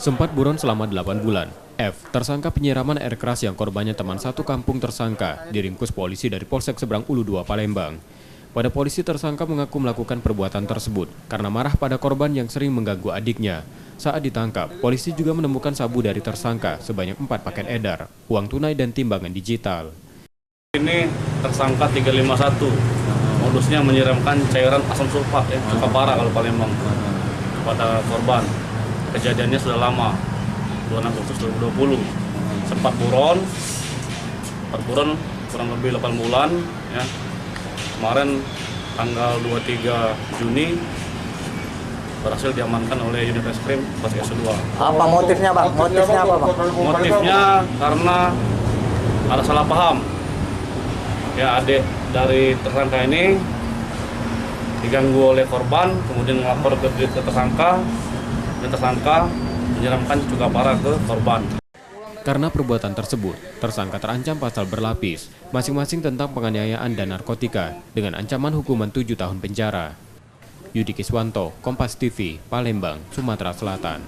Sempat buron selama 8 bulan, F, tersangka penyiraman air keras yang korbannya teman satu kampung tersangka, diringkus polisi dari Polsek Seberang Ulu 2 Palembang. Pada polisi, tersangka mengaku melakukan perbuatan tersebut karena marah pada korban yang sering mengganggu adiknya. Saat ditangkap, polisi juga menemukan sabu dari tersangka sebanyak 4 paket edar, uang tunai dan timbangan digital. Ini tersangka 351, modusnya menyiramkan cairan asam sulfat, cukup parah kalau Palembang, kepada korban. Kejadiannya sudah lama, 26 Agustus 2020. Sempat buron kurang lebih 8 bulan. Ya. Kemarin tanggal 23 Juni berhasil diamankan oleh unit reskrim Polsek S2. Apa motifnya, Bang? Motifnya apa, Bang? Motifnya karena ada salah paham. Ya, adik dari tersangka ini diganggu oleh korban, kemudian melapor ke tersangka, dan tersangka menyiramkan cuka parah ke korban. Karena perbuatan tersebut, tersangka terancam pasal berlapis, masing-masing tentang penganiayaan dan narkotika, dengan ancaman hukuman 7 tahun penjara. Yudi Kiswanto, Kompas TV, Palembang, Sumatera Selatan.